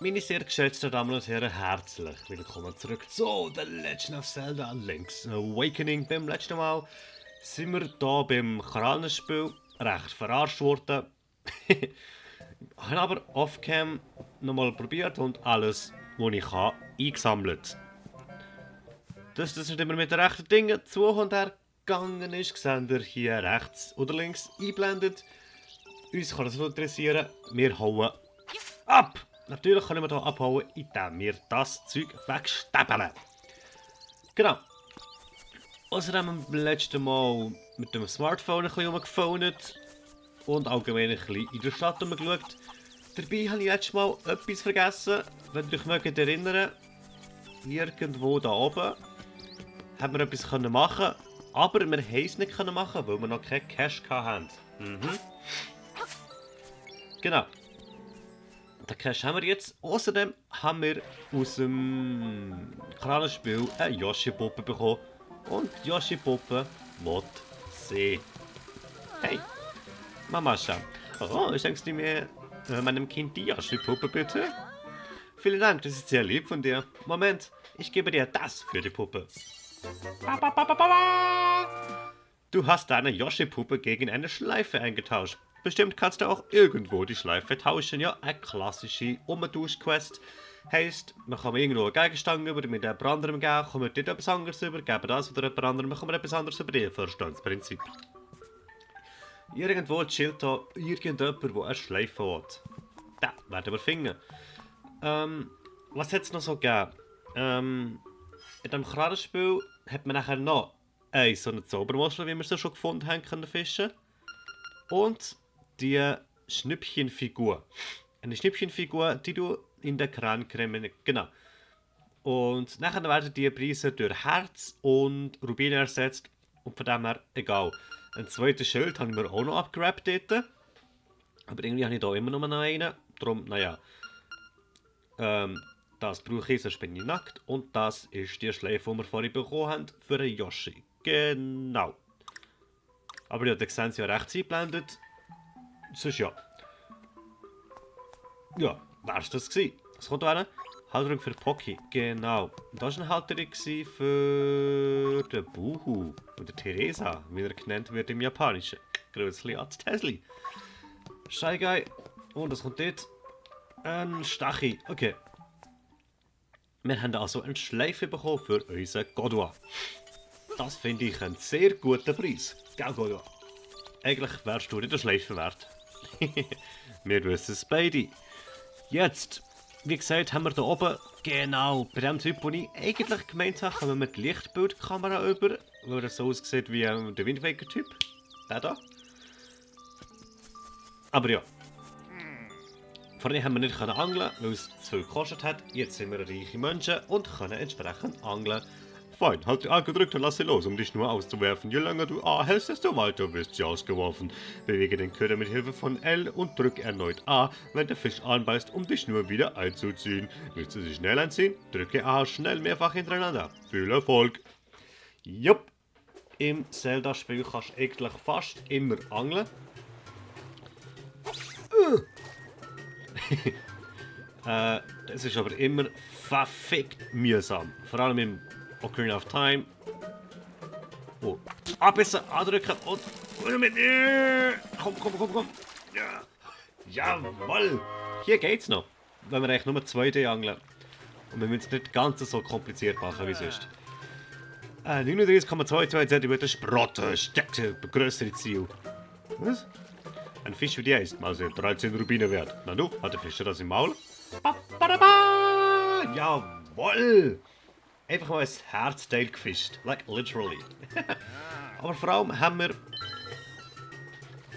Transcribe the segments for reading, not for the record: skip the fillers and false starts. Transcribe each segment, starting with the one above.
Meine sehr geschätzten Damen und Herren, herzlich willkommen zurück zu The Legend of Zelda Link's Awakening. Beim letzten Mal sind wir hier beim Krallenspiel recht verarscht worden. Habe aber off-cam nochmal probiert und alles, was ich kann, eingesammelt. Dass das nicht immer mit den rechten Dingen zu und her gegangen ist, seht ihr hier rechts oder links einblendet. Uns kann das nicht interessieren, wir hauen ab! Natürlich können wir hier abhauen, indem wir das Zeug wegstäbeln. Genau. Außerdem haben wir beim letzten Mal mit dem Smartphone ein bisschen rumgephonet und allgemein ein bisschen in der Stadt rumgeschaut. Dabei habe ich letztes Mal etwas vergessen. Wenn ihr euch mögt erinnern, irgendwo da oben haben wir etwas machen können, aber wir haben es nicht machen, weil wir noch keinen Cash hatten. Genau. Den Cash haben wir jetzt. Außerdem haben wir aus dem Krallenspiel eine Yoshi-Puppe bekommen. Und die Yoshi-Puppe will sie. Hey, Mama schau. Oh, schenkst du mir meinem Kind die Yoshi-Puppe bitte? Vielen Dank, das ist sehr lieb von dir. Moment, ich gebe dir das für die Puppe. Ba, ba, ba, ba, ba, ba. Du hast deine Yoshi-Puppe gegen eine Schleife eingetauscht. Bestimmt kannst du auch irgendwo die Schleife tauschen. Ja, eine klassische Umtausch-Quest. Heisst, man kann irgendwo eine Gegenstand über mit jemand anderem geben, kommt dort etwas anderes über, geben das oder jemand anderem, bekommt man etwas anderes über die. Verstehst du das Prinzip? Irgendwo chillt da irgendjemand, der eine Schleife will. Da werden wir finden. Was hat es noch so gegeben? In dem Krallenspiel hat man nachher noch so eine Zaubermuschel, wie wir sie schon gefunden haben, können fischen. Und die Schnippchenfigur. Eine Schnippchenfigur, die du in der Krancreme... Genau. Und nachher werden die Preise durch Herz und Rubine ersetzt. Und von dem her egal. Ein zweites Schild habe ich mir auch noch abgerappt dort. Aber irgendwie habe ich da immer noch einen. Darum, naja. Das brauche ich, sonst bin ich nackt. Und das ist die Schleife, die wir vorhin bekommen haben für einen Yoshi. Genau. Aber ja, da sehen sie ja rechts eingeblendet. Sonst ja. Ja, wär's das gewesen. Was kommt da hin? Halterung für Pocky. Genau. Das war eine Halterung für den Buhu. Oder Theresa, wie er genannt wird im Japanischen. Grüßli als Tesli. Shy Guy. Und das kommt dort. Ein Stachi. Okay. Wir haben also eine Schleife bekommen für unseren Godwa. Das finde ich einen sehr guten Preis. Gell, Godwa? Eigentlich wärst du nicht eine Schleife wert. Wir wissen es beide. Jetzt, wie gesagt, haben wir hier oben, genau, bei dem Typ, wo ich eigentlich gemeint habe, kommen wir die Lichtbildkamera über, weil er so aussieht wie der Wind Waker-Typ. Der da. Aber ja. Vorhin haben wir nicht angeln, weil es zu viel gekostet hat. Jetzt sind wir reiche Menschen und können entsprechend angeln. Fein, halt die A gedrückt und lass sie los, um die Schnur auszuwerfen. Je länger du A hältst, desto weiter wirst sie ausgeworfen. Bewege den Köder mit Hilfe von L und drück erneut A, wenn der Fisch anbeißt, um die Schnur wieder einzuziehen. Willst du sie schnell einziehen? Drücke A schnell mehrfach hintereinander. Viel Erfolg! Jupp! Im Zelda-Spiel kannst du eigentlich fast immer angeln. Das ist aber immer verfickt mühsam. Vor allem im Ocarina of Time. Oh. Abbissen, andrücken und mit. Komm, komm, komm, komm. Ja. Jawoll. Hier geht's noch. Wenn wir eigentlich nur 2D angeln. Und wir müssen es nicht ganz so kompliziert machen wie sonst. 39,22 cm Sprotte, stärkste, größere Ziel. Was? Ein Fisch wie der ist also 13 Rubine wert. Na du, hat der Fischer das im Maul? Ba, ba, da, ba. Jawoll! Einfach mal ein Herzteil gefischt. Like literally. Aber vor allem haben wir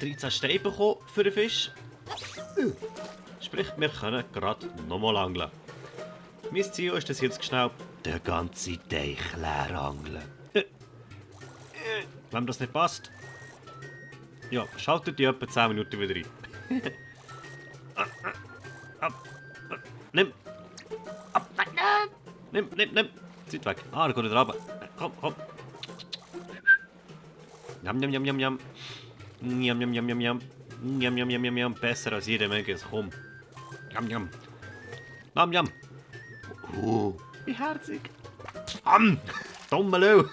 13 Steine bekommen für den Fisch. Sprich, wir können gerade nochmal angeln. Mein Ziel ist es jetzt schnell, den ganzen Teich leer angeln. Wenn das nicht passt, ja, schaltet die etwa 10 Minuten wieder rein. Nimm! Ab! Nimm! Zeit weg. Ah, da geht er runter. Komm. Jam, jam, jam, jam, jam. Jam, jam, jam, jam, jam. Jam, jam, jam, jam, jam. Besser als jede Menge. Komm. Jam, jam. Nam, jam. Wie herzig. Am! Dummelo!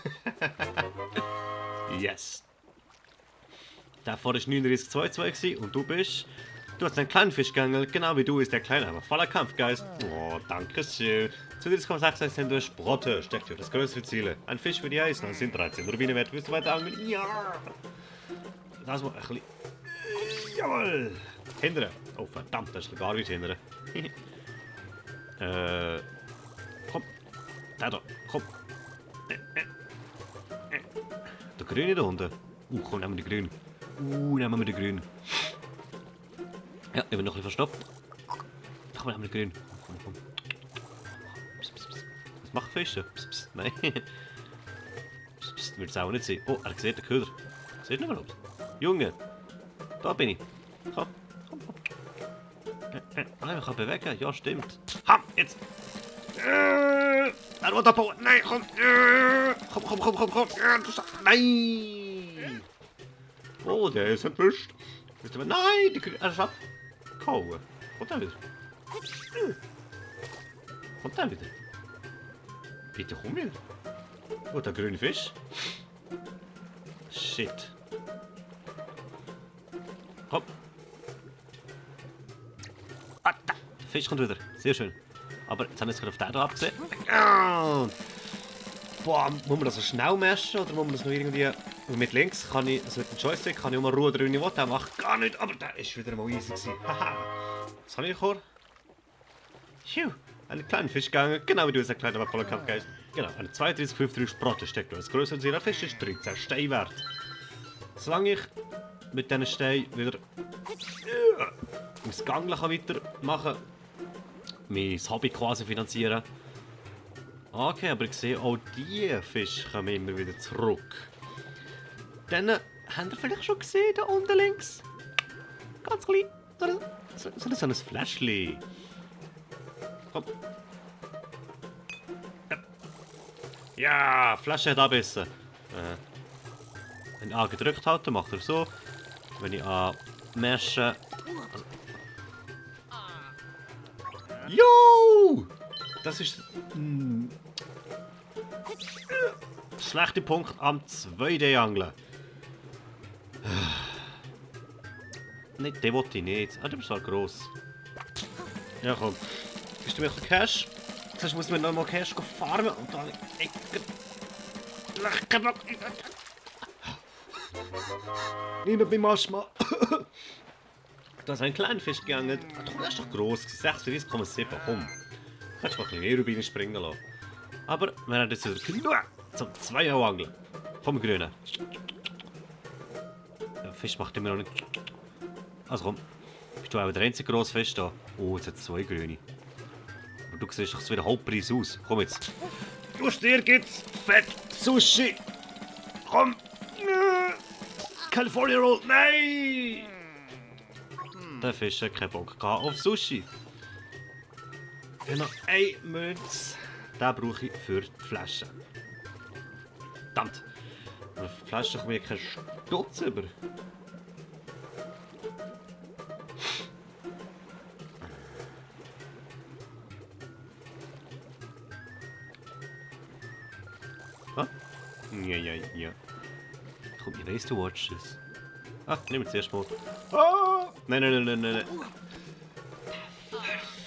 Yes. Der vorher war 39,22 und du bist... Du hast einen kleinen Fisch geangelt, genau wie du ist der kleine, aber voller Kampfgeist. Oh, danke schön. Zu 30,6 sind du Sprotte, steckt dir das größte Ziele. Ein Fisch für die Eis, das sind 13 Rubine wert. Willst du weiter angeln? Ja! Das war ein bisschen... Jawohl! Hindern. Oh verdammt, das ist gar nicht hindern. Komm. Da, komm. Der Grüne da unten. Komm, nehmen wir den Grün. Nehmen wir den Grün. Ja, ich bin noch ein bisschen verstopft. Komm, nehmen wir den Grün. Komm. Psst, psst, psst. Was macht Fische? Psst, psst. Nein. Psst, psst. Wird es auch nicht sein. Oh, er sieht den Köder. Sieht ihn überhaupt? Junge. Da bin ich. Komm. Nein, man kann bewegen. Ja, stimmt. Ham, jetzt. Er will abbauen. Nein, komm. Komm. Nein. Oh, der ist entwischt. Nein, er ist abgehauen. Kommt er wieder? Kommt er wieder? Bitte komm wieder. Oh, der grüne Fisch. Shit. Komm. Ah, da. Der Fisch kommt wieder. Sehr schön. Aber jetzt haben wir es gerade auf den hier abgesehen. Boah, muss man das so schnell messen oder muss man das noch irgendwie... Mit links kann ich, also mit dem Joystick kann ich immer rudern, wie ich will. Der macht gar nichts, aber der ist wieder mal easy gewesen. Haha. Was habe ich vor? Einen kleinen Fisch gegangen, genau wie du es erklärt hast, voller Kampfgeist. Genau, eine 32,53 Sprotte steckt. Das größere als jeder Fisch ist 13 Steine wert. Solange ich mit diesen Steinen wieder das Gangeln weitermachen kann, mein Hobby quasi finanzieren. Okay, aber ich sehe, auch diese Fische kommen immer wieder zurück. Dann habt ihr vielleicht schon gesehen, da unten links. Ganz klein. So ein Fläschchen. Komm. Ja, Flasche hat abbissen. Wenn ich A gedrückt halte, macht er so. Wenn ich A mesche. Jo! Das ist. Schlechte Punkt am 2D-Angeln. Nicht, den wollte ich nicht. Ah, du bist halt gross. Ja, komm. Bist du mir ein Cash? Sonst muss man noch mal Cash farmen und dann... Niemand beim Aschma. Da ist ein kleiner Fisch gegangen. Doch, der ist doch gross. 36,7. Komm. Kannst du mal ein bisschen mehr Rubine springen lassen. Aber wir haben jetzt wieder genug zum 2er Angeln. Komm, Grüne. Der Fisch macht immer noch nicht. Also komm. Bist du auch der einzige grosse Fisch da? Oh, jetzt hat es 2 Grüne. Aber du siehst doch wieder Hauptpreis aus. Komm jetzt. Just dir gibt's Fett Sushi. Komm. California Roll. Nein! Der Fisch hat keinen Bock auf Sushi. Ich habe noch 1 Münze. Den brauche ich für die Flasche. Verdammt. Für die Flasche komme ich keinen Stutz über. Ah? Ja. Komm, ich weiss, du watchst es. Ah, nehmen wir zuerst mal. Ah! Nein.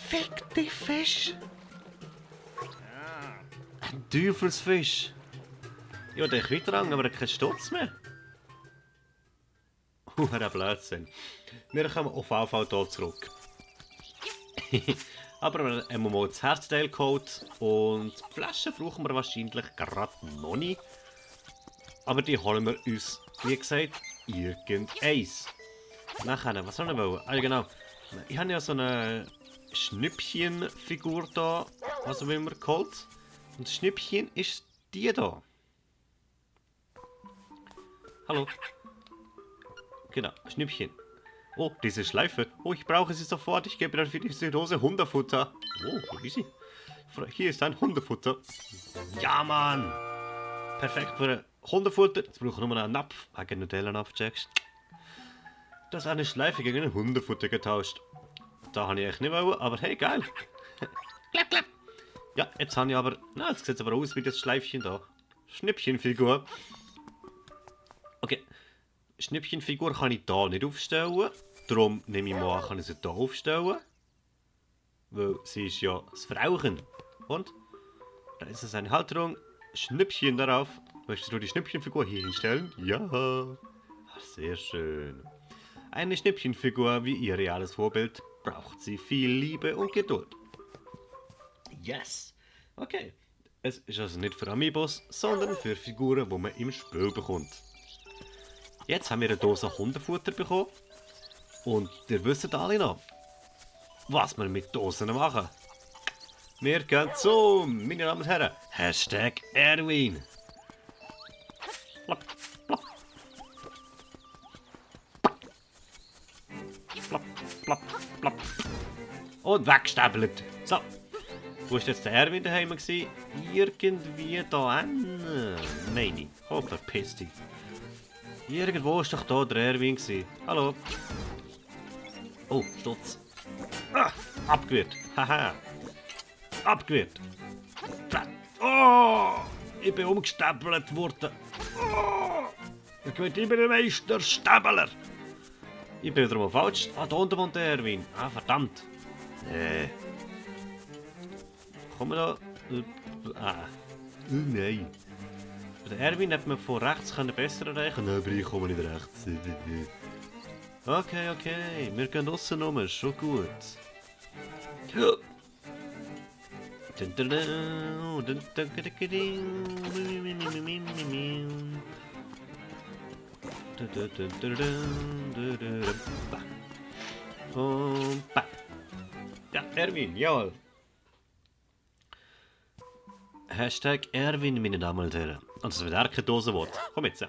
Fick dich, Fisch! Ein Teufelsfisch! Ja, der ist weiter an, aber er hat keinen Stutz mehr. Ein Blödsinn. Wir kommen auf AV hier zurück. Aber wir haben mal das Herzteilcode und die Flaschen brauchen wir wahrscheinlich gerade noch nicht. Aber die holen wir uns, wie gesagt, irgendeins. Nachher, was haben wir wollen? Ah, genau. Ich habe ja so eine Schnippchenfigur da, also wie man geholt. Und das Schnippchen ist die da. Hallo. Genau, Schnippchen. Oh, diese Schleife. Oh, ich brauche sie sofort. Ich gebe dann für diese Dose Hundefutter. Oh, easy. Hier ist ein Hundefutter. Ja, Mann. Perfekt für Hundefutter. Jetzt brauche ich nur einen Napf. Wegen Nutella-Napf, checkst. Das ist eine Schleife gegen ein Hundefutter getauscht. Da habe ich echt nicht wollen, aber hey, geil. Klapp, klapp. Ja, jetzt habe ich aber... Na, jetzt sieht es aber aus wie das Schleifchen da. Schnippchenfigur. Okay. Schnippchenfigur kann ich hier nicht aufstellen. Darum nehme ich mal an, kann ich sie hier aufstellen. Weil sie ist ja das Frauchen. Und? Da ist es eine Halterung. Schnippchen darauf. Möchtest du die Schnippchenfigur hier hinstellen? Ja. Sehr schön. Eine Schnippchenfigur wie ihr reales Vorbild braucht sie viel Liebe und Geduld. Yes. Okay. Es ist also nicht für Amiibos, sondern für Figuren, die man im Spiel bekommt. Jetzt haben wir eine Dose Hundefutter bekommen. Und ihr wisst alle noch, was wir mit Dosen machen. Wir gehen zum, meine Damen und Herren, Hashtag Erwin. Plop, plop. Plop, plop, plop. Und weggestapelt. So. Wo war jetzt der Erwin daheim? Irgendwie da hinten. Meine ich. Oh, verpiss dich. Irgendwo war doch da der Erwin. Hallo. Oh, Stutz. Ah, abgewehrt. Haha. Abgewehrt. Oh, ich bin umgestapelt worden. Oh, ich bin immer der Meister Stapler. Ich bin wieder mal falsch. Ah, da unten wohnt der Erwin. Ah, verdammt. Komm da. Nein. Der Erwin hat man von rechts besser erreichen können, aber ich komme nicht rechts. Okay, okay. Wir gehen draussen rum. Schon gut. Und ja, Erwin, jawohl. Hashtag Erwin, meine Damen und Herren. Und das wird auch keine Dose Wort. Komm jetzt.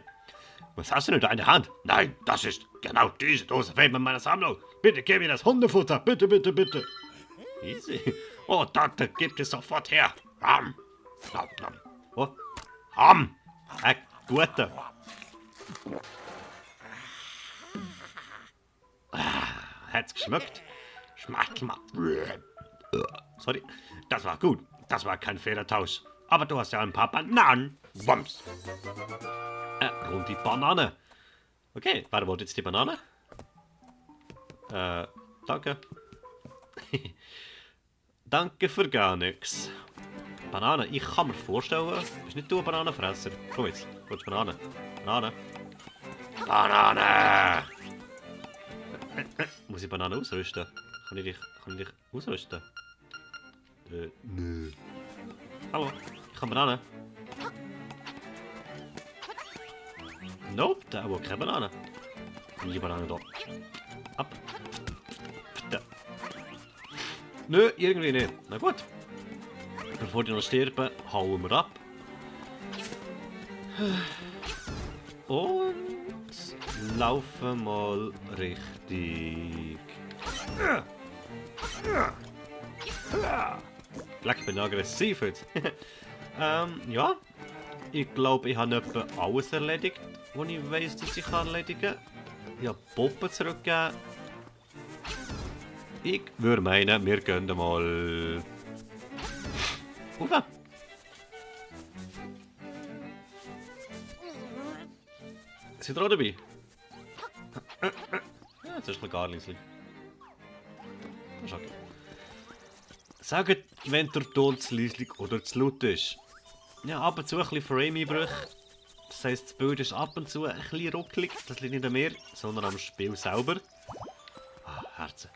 Was hast du denn da in der Hand? Nein, das ist genau diese Dose fehlt mir in meiner Sammlung. Bitte gib mir das Hundefutter. Bitte, bitte, bitte. Easy. Oh, Tante, gib es sofort her. Ham. Oh. Ham. Guter. Hat's geschmeckt? Schmack. Sorry. Das war gut. Das war kein fairer Tausch. Aber du hast ja ein paar Bananen. Wumms. Und die Banane. Okay, wer wollte jetzt die Banane? Danke. Danke für gar nichts. Banane, ich kann mir vorstellen, bist nicht du ein Bananenfresser? Komm jetzt, willst du Banane? Banane. Banane! Muss ich Banane ausrüsten? Kann ich dich ausrüsten? Nö. Hallo, ich kann Banane. Nope, da will keine Banane. Die Banane da. Ab. Da. Nö, irgendwie nicht. Na gut. Bevor die noch sterben, hauen wir ab. Und laufen mal richtig. Leck, ich bin aggressiv jetzt. Ja. Ich glaube, ich habe etwa alles erledigt, was ich weiss, dass ich erledigen kann. Ich habe Puppen zurückgegeben. Ich würde meinen, wir gehen mal... Rauf. Seid ihr auch dabei? Ja, jetzt ist ein Garlinsli. Das ist okay. Sagt, wenn der Ton zu leislich oder zu laut ist. Ja, ab und zu ein bisschen Frame-Einbrüche. Das heisst, das Bild ist ab und zu ein bisschen ruckelig. Das liegt nicht an mir, sondern am Spiel selber. Ah, Herzen.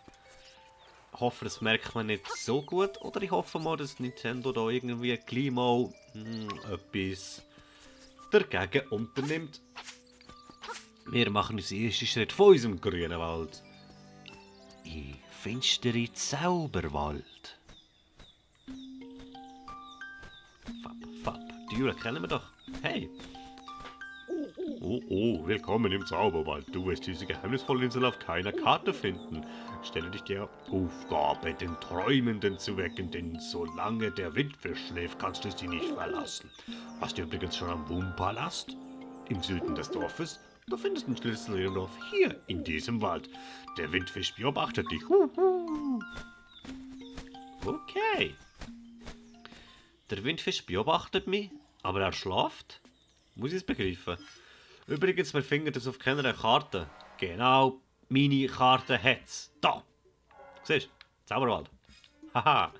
Ich hoffe, das merkt man nicht so gut. Oder ich hoffe mal, dass Nintendo da irgendwie gleich mal etwas dagegen unternimmt. Wir machen unseren ersten Schritt von unserem grünen Wald in finstere Zauberwald. Fab. Die Jura kennen wir doch. Hey! Oh, willkommen im Zauberwald. Du wirst diese geheimnisvolle Insel auf keiner Karte finden. Stelle dich der Aufgabe, den Träumenden zu wecken, denn solange der Windfisch schläft, kannst du sie nicht verlassen. Warst du übrigens schon am Wumpalast? Im Süden des Dorfes? Du findest den Schlüssel im Dorf hier, in diesem Wald. Der Windfisch beobachtet dich. Okay. Hey! Der Windfisch beobachtet mich, aber er schläft. Muss ich es begreifen? Übrigens, wir finden das auf keiner Karte. Genau, meine Karte hat's. Da! Siehst du? Zauberwald. Haha.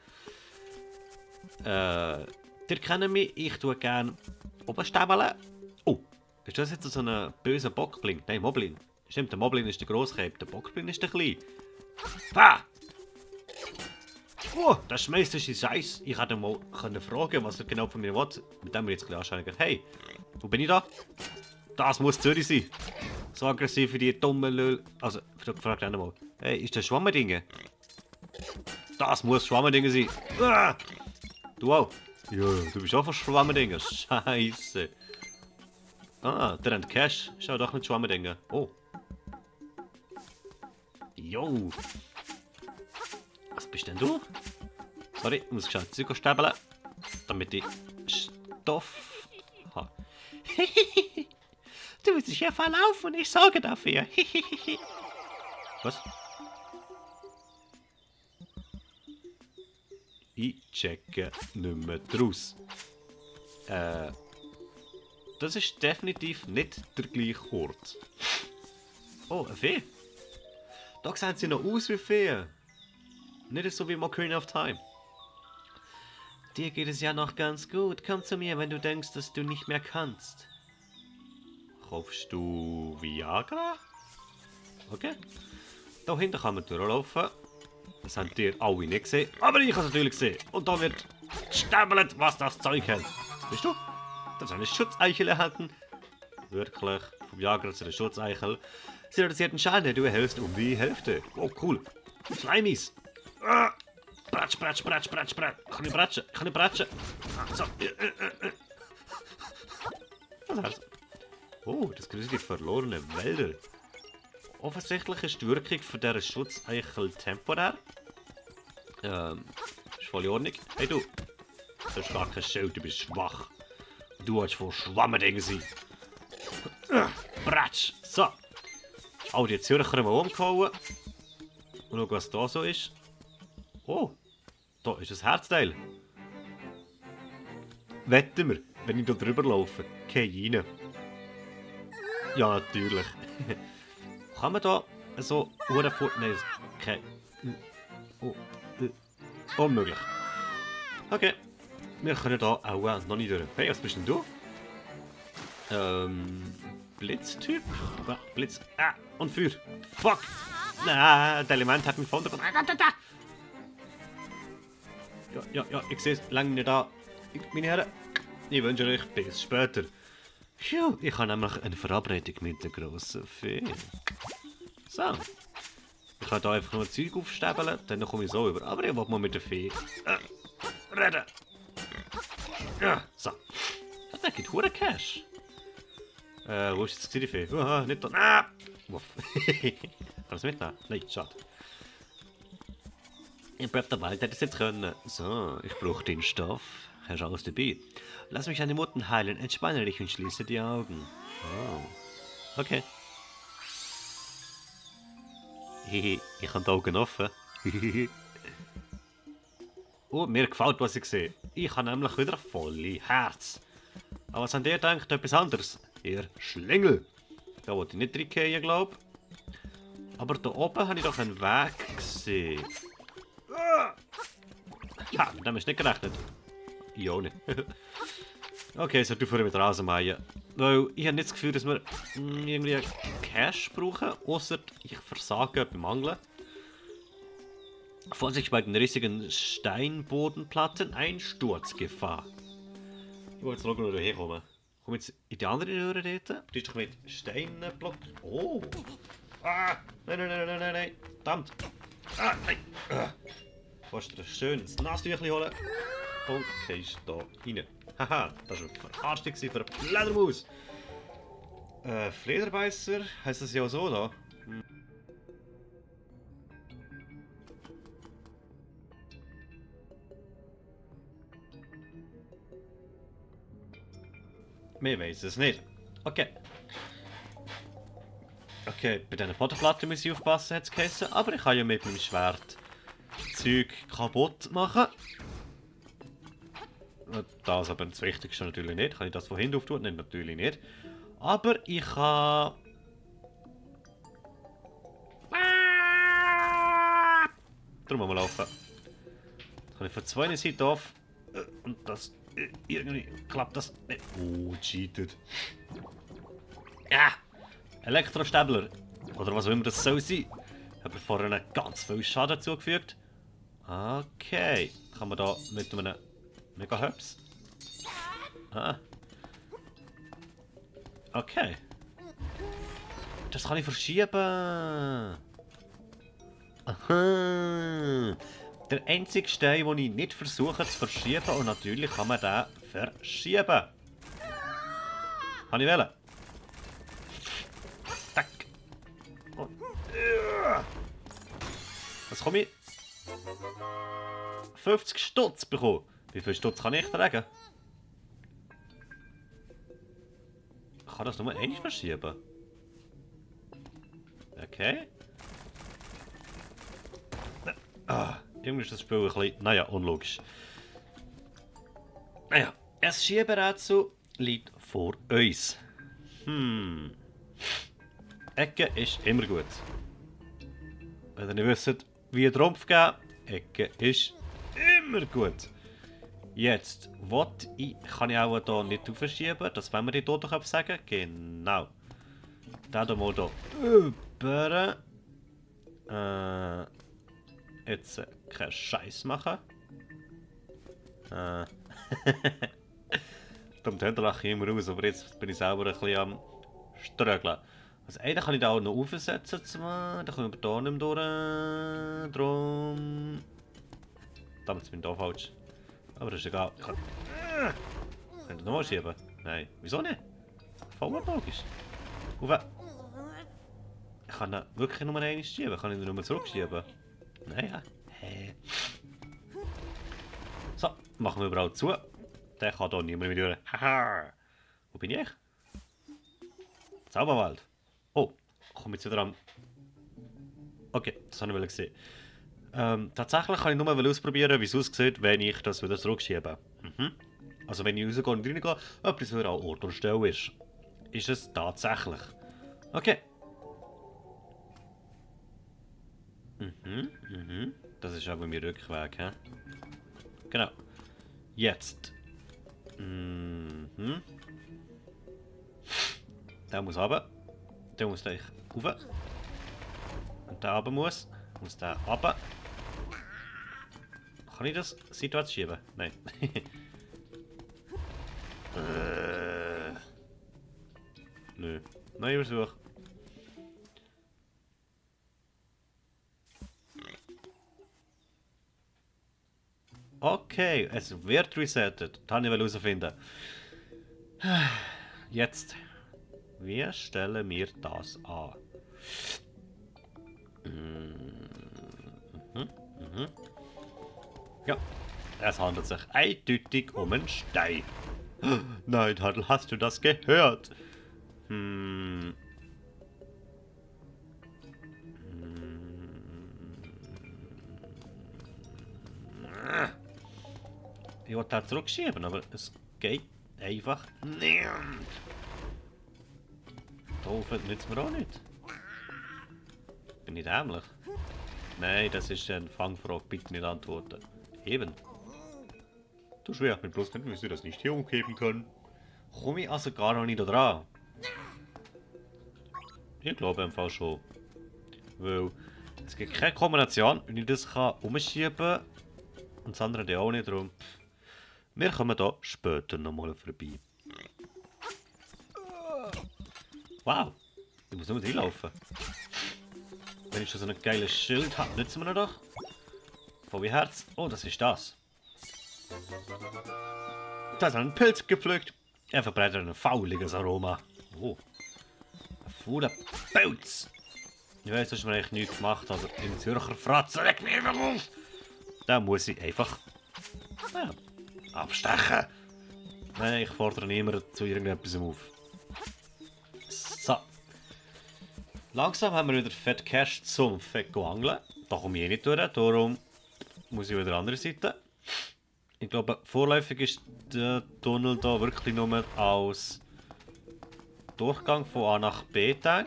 Ihr kennt mich, ich tue gerne oben stäbeln. Oh, ist das jetzt so ein böser Bockblin? Nein, Moblin. Stimmt, der Moblin ist der Grosskäpp, der Bockblin ist der Kleine. Pah! Oh, das schmeißt ist Scheiß. Ich hätte mal fragen, was er genau von mir will. Mit dem wir jetzt ein bisschen ansteigen. Hey, wo bin ich da? Das muss Zürich sein. So aggressiv wie die dummen Löl. Also, frag dich mal. Hey, ist das Schwammerdinge? Das muss Schwammerdinge sein. Ah! Du auch? Ja, du bist auch von Schwammerdinge. Scheiße. Ah, der hat Cash. Schau doch nicht Schwammerdinge. Oh. Jo. Was bist denn du? Sorry, ich muss schnell Zeug stäbeln, damit ich Stoff habe. Du willst dich hier verlaufen und ich sorge dafür. Was? Ich checke nicht mehr draus. Das ist definitiv nicht der gleiche Ort. Oh, eine Fee. Da sehen sie noch aus wie Feen. Nicht so wie im Ocarina of Time. Dir geht es ja noch ganz gut. Komm zu mir, wenn du denkst, dass du nicht mehr kannst. Kaufst du Viagra? Okay. Da hinten kann man durchlaufen. Das habt ihr alle nicht gesehen. Aber ich habe es natürlich gesehen. Und da wird gestempelt, was das Zeug hält. Das bist du? Das ist eine Schutzeichel erhalten. Wirklich. Vom Viagra zu der Schutzeichel. Sie reduziert den Schaden, du erhältst um die Hälfte. Oh, cool. Slimies. Ah. Bratsch, bratsch, bratsch, bratsch, bratsch. Kann ich bratschen? Kann ich bratschen? Ah, so. Was heißt? Oh, das sind die verlorenen Wälder. Offensichtlich ist die Wirkung von dieser Schutzeichel temporär. Ist voll in Ordnung. Hey du. Du hast gar kein Schild, du bist schwach. Du hast voll Schwammending sein. Bratsch. So. Oh, die Zürcher haben wir umgehauen. Und schau, was da so ist. Oh, da ist ein Herzteil. Wetten wir, wenn ich da drüber laufe, gehe rein. Ja, natürlich. Kann man da so Uhren vor... Nein, kein... Oh, unmöglich. Okay, wir können da auch noch nicht durch. Hey, was bist denn du? Blitztyp? Blitz... Ah, und Feuer. Fuck! Ah, das Element hat mich von der... Ja, ich sehe es lange nicht da. Meine Herren, ich wünsche euch bis später. Phew, ich habe nämlich eine Verabredung mit der grossen Fee. So. Ich kann hier einfach nur Zeug aufstapeln, dann komme ich so über. Aber ich will mal mit der Fee reden. Ja, so. Das gibt hure Cash. Wo ist jetzt die Fee? Nicht da. Ah! Wuff. Kann ich es mitnehmen? Nein, schade. Im Breath of the Wild hätte es jetzt können. So, ich brauche den Stoff. Hast du alles dabei? Lass mich deine Mutten heilen, entspanne dich und schließe die Augen. Oh. Okay. Hihi, ich habe die Augen offen. Oh, mir gefällt, was ich sehe. Ich habe nämlich wieder volle Herz. Aber was habt ihr gedacht? Etwas anderes? Ihr Schlingel. Da wollte ich nicht reingehen, glaube ich. Aber da oben habe ich doch einen Weg gesehen. Ja, mit dem hast du nicht gerechnet. Ich auch nicht. Okay, so du vorher mit Rasenmähen. Weil ich habe nicht das Gefühl, dass wir irgendwie Cash brauchen, außer ich versage beim Angeln. Vorsicht bei den riesigen Steinbodenplatten, Einsturzgefahr. Ich will jetzt schauen, wo wir herkommen. Komm jetzt in die andere Röhre dort. Die ist doch mit Steinblock. Oh! Ah! Nein! Verdammt! Ah, nein! Kannst du ein schönes Nasstüchchen holen? Und gehst da rein. Haha, das war eine Verarstung für eine Fledermaus. Flederbeißer, heisst das ja so da? Wir wissen es nicht. Okay. Okay, bei diesen Bodenplatten muss ich aufpassen, hat es geheißen. Aber ich kann ja mit meinem Schwert Zeug kaputt machen. Das aber das Wichtigste natürlich nicht. Kann ich das von hinten auf tun? Nein, natürlich nicht. Aber ich kann... Darum mal laufen. Das kann ich von zwei Seiten auf. Und das... Irgendwie klappt das nicht. Oh, cheated. Ja! Elektrostäbler. Oder was auch immer das soll sein. Hat mir vorhin ganz viel Schaden zugefügt. Okay. Kann man da mit einem Mega-Hubs? Ah. Okay. Das kann ich verschieben. Aha. Der einzige Stein, den ich nicht versuche zu verschieben. Und natürlich kann man den verschieben. Kann ich wählen? Tack. Und, was komme ich? 50 Stutz bekommen. Wie viel Stutz kann ich tragen? Ich kann das nur einmal verschieben. Okay. Irgendwie ist das Spiel ein bisschen, naja, unlogisch. Naja, ein Schieberätsel liegt vor uns. Ecke ist immer gut. Wenn ihr nicht wisst, wie ein Trumpf geben, Ecke ist immer gut. Jetzt, kann ich auch hier nicht verschieben, das wollen wir die Totenkopf sagen. Genau. Den hier mal hier über. Jetzt keinen Scheiß machen. Darum lache ich immer raus, aber jetzt bin ich selber ein bisschen am Strögeln. Also einen kann ich da auch noch aufsetzen, da kommen wir hier nicht mehr durch. Drum... Verdammt, jetzt bin ich da falsch. Aber das ist egal. Ich kann... Könnt ihr nochmal schieben? Nein. Wieso nicht? Voll logisch. Auf. Ich kann ihn wirklich nur einmal schieben. Kann ich ihn nur zurückschieben? Naja. Hä? So, machen wir überall zu. Der kann hier niemand mehr durch. Haha. Wo bin ich? Zauberwald. Oh, komm jetzt wieder an. Okay, das habe ich gesehen. Tatsächlich kann ich nur mal ausprobieren, wie es aussieht, wenn ich das wieder zurückschiebe. Also wenn ich rausgehe und reingehe, ob das wieder an Ort und Stelle ist. Ist es tatsächlich. Okay. Das ist aber mein Rückweg, hä? Genau. Jetzt. Der muss runter. Der muss gleich rauf. Und der runter muss der runter. Kann ich das seitwärts schieben? Nein. Nö. Neuer Versuch. Okay, es wird resettet. Das wollte ich herausfinden. Jetzt. Wie stellen wir das an? Ja, es handelt sich eindeutig um einen Stein. Nein, Hadel, hast du das gehört? Ich wollte da zurückschieben, aber es geht einfach nicht. Da oben nützt mir auch nicht. Bin ich dämlich? Nein, das ist eine Fangfrage, bitte nicht antworten. Eben. Du schwärst mir bloß nicht, dass ich das nicht hier umgeben kann. Komme ich also gar noch nicht da dran? Ich glaube im Fall schon. Weil es gibt keine Kombination, wenn ich das umschieben kann. Und das andere auch nicht drum. Wir kommen da später nochmal vorbei. Wow! Ich muss nur reinlaufen. Wenn ich schon so ein geiles Schild habe, nützen wir ihn doch. Von wie Herz. Oh, das ist das. Da ist ein Pilz gepflückt. Er verbreitet ein fauliges Aroma. Oh. Ein fauler Pilz. Ich weiß, dass man eigentlich nichts gemacht, aber im Zürcher Fratzen legt mir einfach auf. Da muss ich einfach abstechen. Nein, ich fordere niemanden zu irgendetwas auf. So. Langsam haben wir wieder fett Cash zum Fett angeln. Da komme ich eh nicht durch, darum muss ich wieder an der andere Seite. Ich glaube, vorläufig ist der Tunnel da wirklich nur als Durchgang von A nach B gedacht.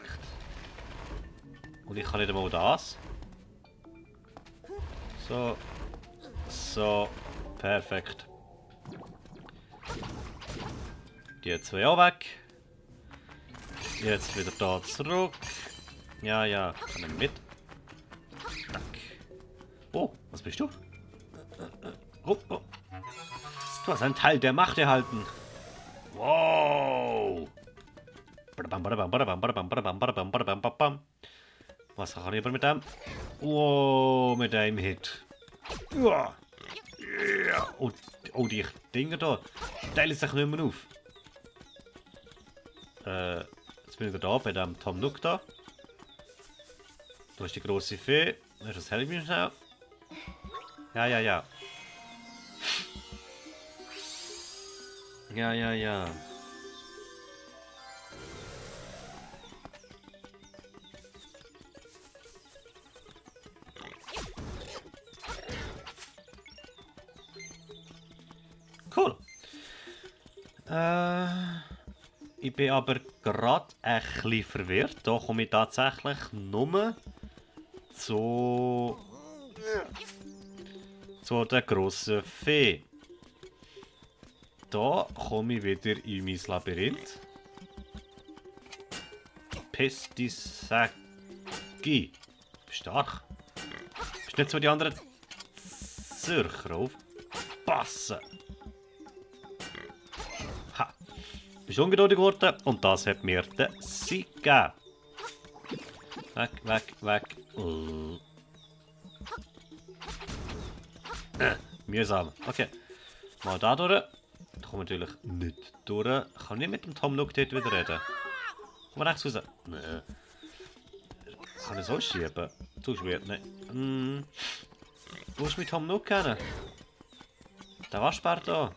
Und ich kann nicht einmal das. So. So. Perfekt. Die zwei auch weg. Jetzt wieder da zurück. Ja, ja, kann ich mit. Zack. Oh, was bist du? Oh, oh. Du hast einen Teil der Macht erhalten. Wow. Was kann ich aber mit dem? Wow, mit einem Hit. Ja. Und oh, die Dinger da teilen sich nicht mehr auf. Jetzt bin ich wieder da bei dem Tom Nook da. Da ist die grosse Fee. Das hält mich schnell. Ja, ja, ja. Ja, ja, ja. Cool. Ich bin aber gerade ein bisschen verwirrt. Da komme ich tatsächlich nur zu der grossen Fee. Da komme ich wieder in mein Labyrinth. Pestisagi. Stark. Ist nicht so die anderen Zürcher aufpassen. Ha. Bist ungeduldig geworden und das hat mir den Sieg gegeben. Weg, weg, weg. Mühsam. Okay. Mal da durch. Da kommen wir natürlich nicht durch. Ich kann nicht mit dem Tom Nook dort wieder reden. Komm rechts raus. Nee. Kann ich so schieben? Zu schwer. Nein. Wo ist mein Tom Nook kennen? Der Waschbär da.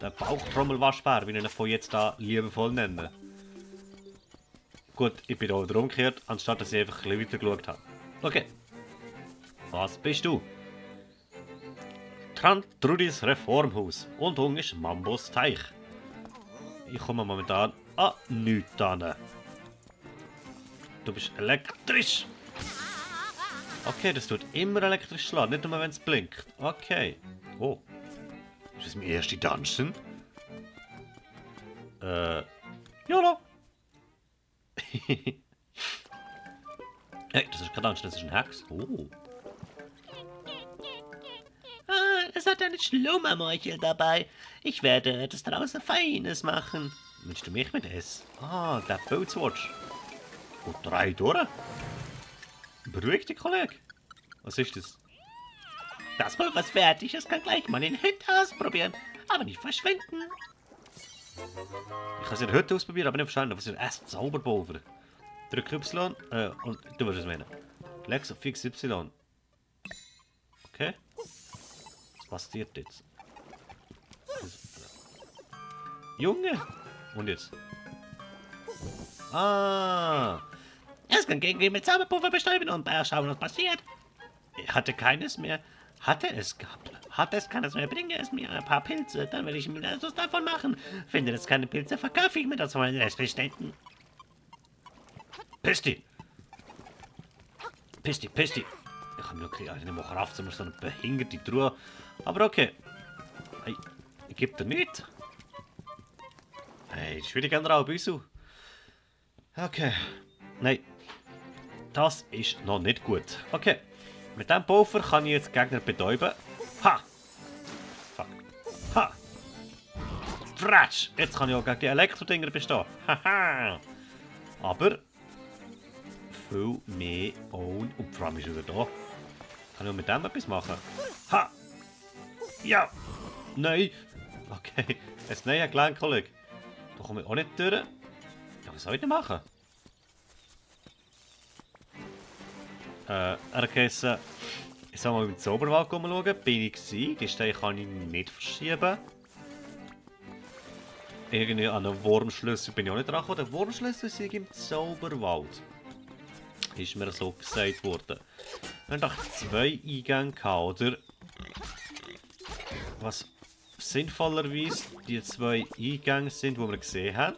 Der Bauchtrommel-Waschbär, wie ich ihn von jetzt an liebevoll nenne. Gut, ich bin da wieder umgekehrt, anstatt dass ich einfach ein bisschen weiter geschaut habe. Okay. Was bist du? Trudis Reformhaus. Und unten ist Mambos Teich. Ich komme momentan an nichts an. Du bist elektrisch. Okay, das tut immer elektrisch schlagen, nicht nur wenn es blinkt. Okay. Oh. Ist das mein erster Dungeon? YOLO. Hey, das ist kein Dungeon, das ist ein Hex. Oh. Es hat eine Schlummermeuchel dabei. Ich werde etwas draußen Feines machen. Wünschst du mich mit S? Ah, der Bootswatch. Und 3 durch. Beruhig dich, Kollege. Was ist das? Das Pulver ist fertig. Es kann gleich mal in der Hütte ausprobieren. Aber nicht verschwinden. Ich kann es in der Hütte ausprobieren, aber nicht verstanden. Was ist ein Zauberpulver? Drück Y und du wirst es meinen. Lex auf Fix Y. Okay. Was passiert jetzt? Junge! Und jetzt? Ah! Es kann gegen mit Zauberpulver bestäuben und schauen, was passiert. Ich hatte keines mehr. Hatte es gehabt. Hatte es keines mehr. Bringe es mir ein paar Pilze, dann werde ich mir etwas davon machen. Finde es keine Pilze, verkaufe ich mir das von den Restbeständen. Pisti! Pisti, Pisti! Ich habe nur nicht mehr Kraft, sondern so eine behinderte Truhe. Aber okay. Hey, ich gebe dir nichts. Hey, das ist wieder generell bei uns. Okay. Nein. Das ist noch nicht gut. Okay. Mit diesem Pulver kann ich jetzt Gegner betäuben. Ha! Fuck. Ha! Fratsch! Jetzt kann ich auch gegen die Elektrodinger bestehen. Haha! Aber viel mehr und vor allem ist er wieder da. Kann ich auch mit dem etwas machen? Ha! Ja! Nein! Okay, jetzt nein, kleiner Kollege. Da komme ich auch nicht durch. Ja, was soll ich denn machen? Ich soll mal im Zauberwald schauen. Bin ich gewesen. Die Steine kann ich nicht verschieben. Irgendwie an einem Wurmschlüssel bin ich auch nicht dran gekommen. Der Wurmschlüssel ist im Zauberwald. Ist mir so gesagt worden. Wir haben doch 2 Eingänge gehabt, oder? was sinnvollerweise die zwei Eingänge sind, die man gesehen hat.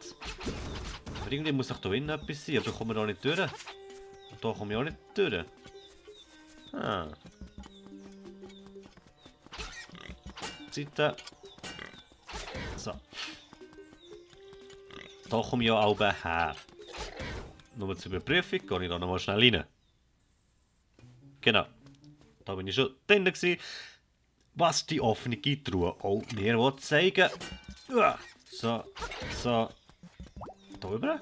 Aber irgendwie muss doch da innen etwas sein, aber da kommen wir da nicht durch. Und da komme ich auch nicht durch. Ah. Seite. So. Da komme ich ja auch her. Nur zur Überprüfung gehe ich da nochmal schnell rein. Genau. Da bin ich schon drin gewesen. Was die offene Truhe auch mir zeigen will. So, so. Da rüber.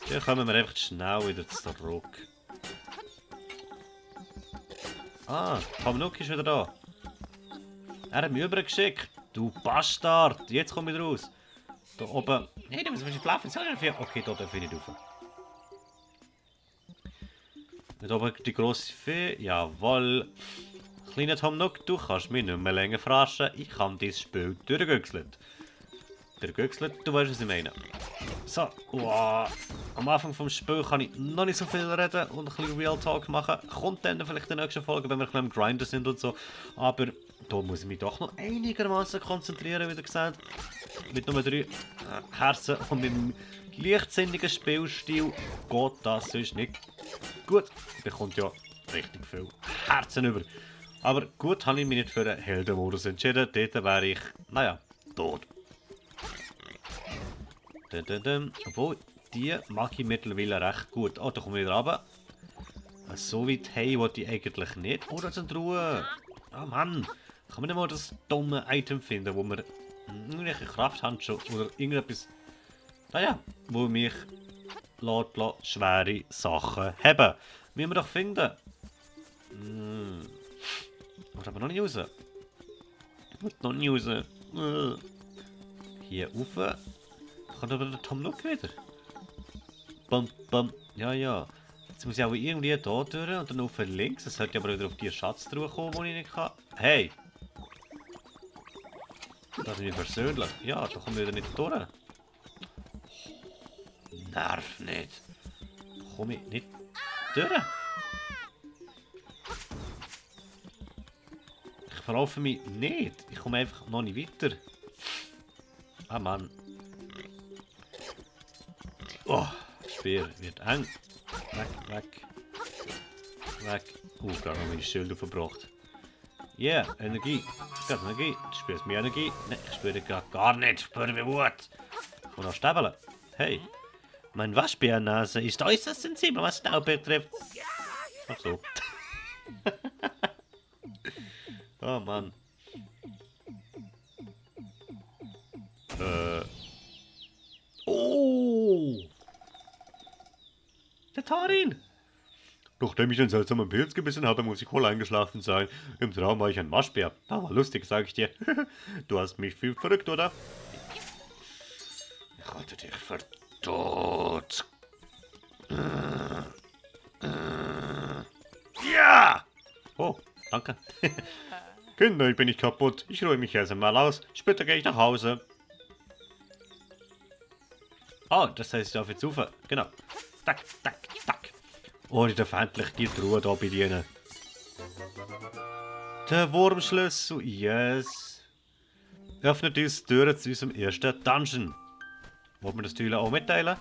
Dann kommen wir einfach schnell wieder zurück. Ah, Tom Nook ist wieder da. Er hat mich rübergeschickt. Du Bastard. Jetzt komme ich raus. Da oben. Nein, da müssen wir nicht laufen. Okay, da darf ich nicht rauf. Da oben die grosse Fee. Jawohl. Kleiner Tom Nook, du kannst mich nicht mehr länger verarschen. Ich habe dieses Spiel durchgegüchselt. Durchgegüchselt, du weißt, was ich meine. So, wow. Am Anfang des Spiels kann ich noch nicht so viel reden und ein bisschen Real Talk machen. Kommt dann vielleicht in der nächsten Folge, wenn wir ein bisschen am Grinden sind und so. Aber da muss ich mich doch noch einigermaßen konzentrieren, wie ihr gesagt. Mit Nummer 3 Herzen und mit dem leichtsinnigen Spielstil geht das sonst nicht gut. Ich bekomme ja richtig viel Herzen über. Aber gut, habe ich mich nicht für den Heldenmodus entschieden. Dort wäre ich, naja, tot. Obwohl, die mag ich mittlerweile recht gut. Oh, da komme ich wieder runter. So weit hey wollte ich eigentlich nicht. Oh, da ist eine Truhe. Ah, Mann. Kann man nicht mal das dumme Item finden, wo wir irgendwelche Krafthandschuhe oder irgendetwas, naja, wo mich lässt, schwere Sachen haben. Müssen wir doch finden. Muss aber noch nicht raus. Muss noch nicht raus. Hier rauf. Kommt aber der Tom Nook wieder. Bum, bum. Ja, ja. Jetzt muss ich auch irgendwie hier durch und dann auf links. Es sollte aber wieder auf die Schatztruhe kommen, die ich nicht kann. Hey! Das ist nicht persönlich. Ja, da kommen wir wieder nicht durch. Nerv nicht. Da komme ich nicht durch. Ich verlaufe mich nicht. Ich komme einfach noch nicht weiter. Ah, Mann. Oh, Speer wird eng. Weg, weg. Weg. Gerade noch meine Schilder verbracht. Ja, yeah, Energie. Gerade Energie. Du spürst mehr Energie. Nein, ich spüre gerade gar nicht. Ich spüre wie Wut. Ich will noch stäbeln. Hey. Mein Waschbärnase ist äußerst sensibel, was Staub betrifft. Ach so. Oh Mann. Oh! Der Tarin! Nachdem ich den seltsamen Pilz gebissen habe, muss ich wohl eingeschlafen sein. Im Traum war ich ein Waschbär. Das war lustig, sag ich dir. Du hast mich viel verrückt, oder? Ich halte dich für tot. Ja! Oh, danke. Kinder, ich bin nicht kaputt. Ich ruhe mich erst einmal aus. Später gehe ich nach Hause. Oh, das heißt, ich darf jetzt rauf. Genau. Tack, tack, tack. Oh, ich darf endlich die Truhe hier bedienen. Der Wurmschlüssel, yes. Öffnet uns die Türen zu unserem ersten Dungeon. Wollen wir das Teil auch mitteilen?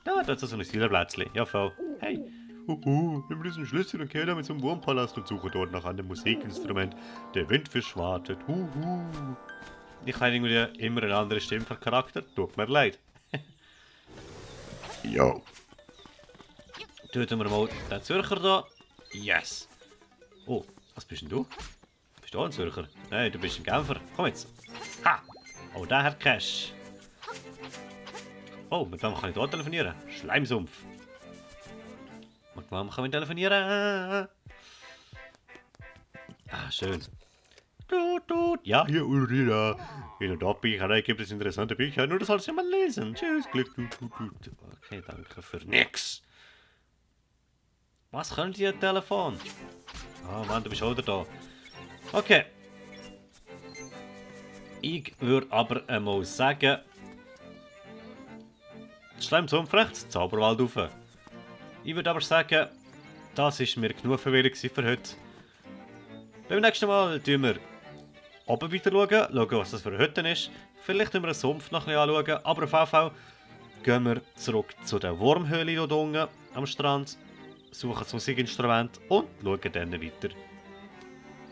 Ja, da ist so ein Säulenplätzchen. Ja, voll. Hey. Nimm diesen Schlüssel und kehr da mit zum Wurmpalast und suche dort nach einem Musikinstrument. Der Windfisch wartet. Ich habe irgendwie immer eine andere Stimme für Charakter. Tut mir leid. Jo. Töten wir mal den Zürcher da. Yes. Oh, was bist denn du? Bist du auch ein Zürcher? Nein, du bist ein Genfer. Komm jetzt. Ha! Oh, der hat Cash. Oh, mit wem kann ich da telefonieren? Schleimsumpf. Mit wem kann ich telefonieren? Ah, schön. Ja, hier Ulrira. In der Dorfbücherei gibt es interessante Bücher, nur du sollst ja mal lesen. Tschüss, Glück. Okay, danke für nix. Was könnt ihr Telefon? Ah, Mann, du bist auch wieder da. Okay. Ich würde aber einmal sagen... Schleimsumpf rechts, Zauberwald rauf. Ich würde aber sagen, das war mir genug Verwirrung für heute. Beim nächsten Mal schauen wir oben weiter, schauen, was das für eine Hütte ist. Vielleicht wir den Sumpf noch ein bisschen anschauen, aber auf jeden Fall gehen wir zurück zu der Wurmhöhle hier unten am Strand, suchen das Musikinstrument und schauen dann weiter.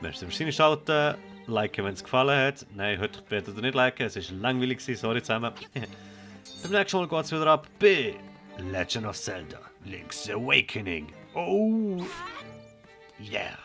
Merci fürs Einschalten, liken, wenn es gefallen hat. Nein, heute bitte nicht liken, es war langweilig, sorry zusammen. Beim nächsten Mal geht es wieder ab bei Legend of Zelda Link's Awakening. Oh, yeah.